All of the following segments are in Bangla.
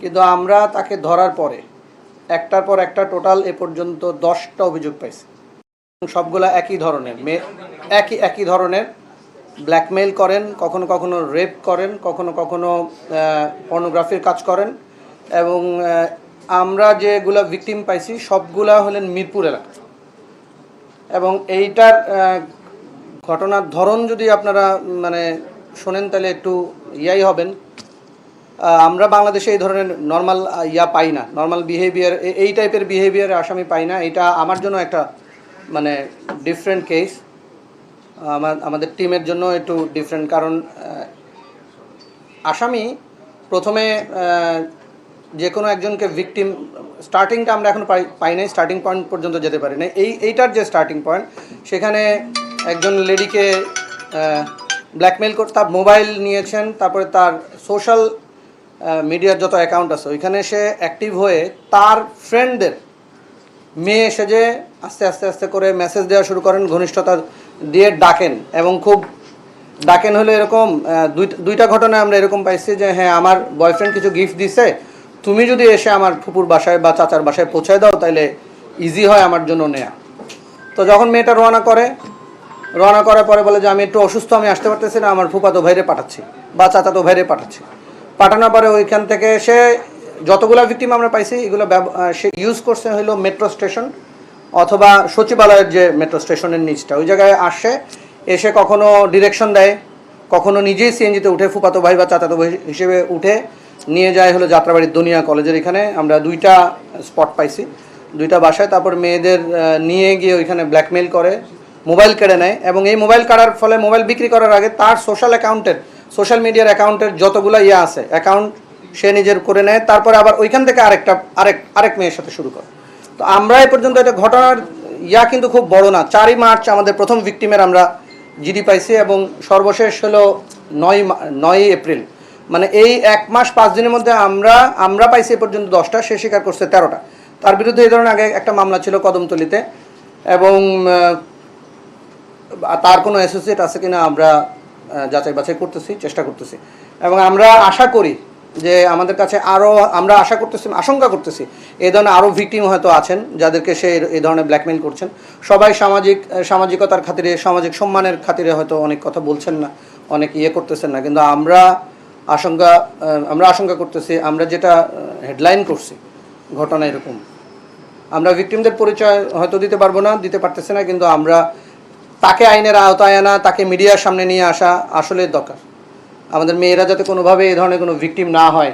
কিন্তু আমরা তাকে ধরার পরে একটার পর একটা টোটাল এ পর্যন্ত 10টা অভিযোগ পাইছি। সবগুলা একই ধরনের, একই ধরনের ব্ল্যাকমেইল করেন, কখনো কখনো রেপ করেন, কখনো কখনো পর্নোগ্রাফির কাজ করেন। এবং আমরা যেগুলা ভিকটিম পাইছি সবগুলা হলেন মিরপুর এলাকা। এবং এইটার ঘটনার ধরন যদি আপনারা মানে শোনেন তাহলে একটু ইয়াই হবেন। আমরা বাংলাদেশে এই ধরনের নর্মাল পাই না, নর্মাল বিহেভিয়ার, এই টাইপের বিহেভিয়ার আসামি পাই না। এটা আমার জন্য একটা মানে ডিফারেন্ট কেস, আমাদের টিমের জন্য একটু ডিফারেন্ট। কারণ আসামি প্রথমে যে কোনো একজনকে ভিকটিম, স্টার্টিংটা আমরা এখন পাই নাই, স্টার্টিং পয়েন্ট পর্যন্ত যেতে পারি না। এইটার যে স্টার্টিং পয়েন্ট, সেখানে একজন লেডিকে ব্ল্যাকমেইল করে তার মোবাইল নিয়েছেন, তারপরে তার সোশ্যাল মিডিয়ার যত অ্যাকাউন্ট আছে ওইখানে সে অ্যাক্টিভ হয়ে তার ফ্রেন্ডদের মেয়ে সেজে আস্তে আস্তে আস্তে করে মেসেজ দেওয়া শুরু করেন, ঘনিষ্ঠতা দিয়ে ডাকেন। এবং খুব ডাকেন হলো এরকম দুইটা ঘটনায় আমরা এরকম পাইছি যে হ্যাঁ, আমার বয়ফ্রেন্ড কিছু গিফট দিছে, তুমি যদি এসে আমার ফুপুর বাসায় বা চাচার বাসায় পৌঁছায় দাও তাহলে ইজি হয় আমার জন্য নেয়া। তো যখন মেয়েটা রওনা করার পরে বলে যে আমি একটু অসুস্থ, আমি আসতে পারতেছি না, আমার ফুপাতো ভাইরে পাঠাচ্ছি বা চাচাতো ভাইরে পাঠাচ্ছি। পাঠানোর পরে ওইখান থেকে সে যতগুলো ভিকটিম আমরা পাইছি এগুলো সে ইউজ করছে হলো মেট্রো স্টেশন অথবা সচিবালয়ের যে মেট্রো স্টেশনের নিচটা, ওই জায়গায় এসে কখনো ডিরেকশন দেয়, কখনো নিজেই সিএনজিতে উঠে ফুপাতো ভাই বা চাচাতো ভাই হিসেবে উঠে নিয়ে যায় হলো যাত্রাবাড়ির দুনিয়া কলেজের এখানে। আমরা 2টা স্পট পাইছি, 2টা বাসায়। তারপর মেয়েদের নিয়ে গিয়ে ওইখানে ব্ল্যাকমেইল করে, মোবাইল কেড়ে নেয়। এবং এই মোবাইল কাড়ার ফলে মোবাইল বিক্রি করার আগে তার সোশ্যাল মিডিয়ার অ্যাকাউন্টের যতগুলো আছে অ্যাকাউন্ট সে নিজের করে নেয়। তারপরে আবার ওইখান থেকে আরেক মেয়ের সাথে শুরু করে। তো আমরা এ পর্যন্ত এটা ঘটনার কিন্তু খুব বড় না। 4ই মার্চ আমাদের প্রথম ভিকটিমের আমরা জিডি পাইছি এবং সর্বশেষ হলো 9ই এপ্রিল। মানে এই 1 মাস 5 দিনের মধ্যে আমরা পাইছি এ পর্যন্ত 10টা, সে স্বীকার করছে 13টা। তার বিরুদ্ধে এই ধরনের আগে একটা মামলা ছিল কদমতলীতে, এবং তার কোনো অ্যাসোসিয়েট আছে কিনা আমরা যাচাই বাছাই করতেছি, চেষ্টা করতেছি। এবং আমরা আশা করি যে আমাদের কাছে আমরা আশঙ্কা করতেছি এই ধরনের আরও ভিকটিম হয়তো আছেন যাদেরকে সে এই ধরনের ব্ল্যাকমেইল করছেন। সবাই সামাজিকতার খাতিরে, সামাজিক সম্মানের খাতিরে হয়তো অনেক কথা বলছেন না, অনেক করতেছেন না। কিন্তু আমরা আশঙ্কা করতেছি, আমরা যেটা হেডলাইন করছি ঘটনা এরকম। আমরা ভিকটিমদের পরিচয় হয়তো দিতে পারতেছি না, কিন্তু আমরা তাকে আইনের আওতায় আনা, তাকে মিডিয়ার সামনে নিয়ে আসা আসলে দরকার। আমাদের মেয়েরা যাতে কোনোভাবে এই ধরনের কোনো ভিকটিম না হয়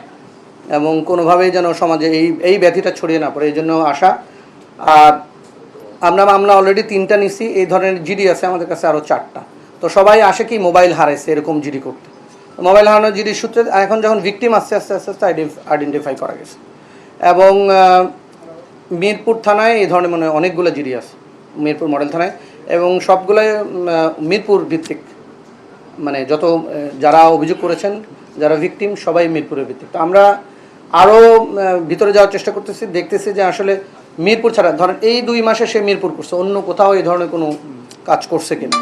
এবং কোনোভাবেই যেন সমাজে এই ব্যাধিটা ছড়িয়ে না পড়ে, এই জন্য আসা। আর আমরা মামলা অলরেডি 3টা নিছি, এই ধরনের জিডি আছে আমাদের কাছে আরও 4টা। তো সবাই আসে কি মোবাইল হারাইছে এরকম জিডি করতে। মোবাইল হারানোর জিডির সূত্রে এখন যখন ভিকটিম আস্তে আস্তে আইডেন্টিফাই করা গেছে। এবং মিরপুর থানায় এই ধরনের মানে অনেকগুলো জিডি আছে, মিরপুর মডেল থানায়, এবং সবগুলোই মিরপুর ভিত্তিক। মানে যারা অভিযোগ করেছেন, যারা ভিকটিম, সবাই মিরপুরের ভিত্তিক। তো আমরা আরও ভিতরে যাওয়ার চেষ্টা করতেছি, দেখতেছি যে আসলে মিরপুর ছাড়া ধরেন এই 2 মাসে সে মিরপুর করছে, অন্য কোথাও এই ধরনের কোনো কাজ করছে কিনা।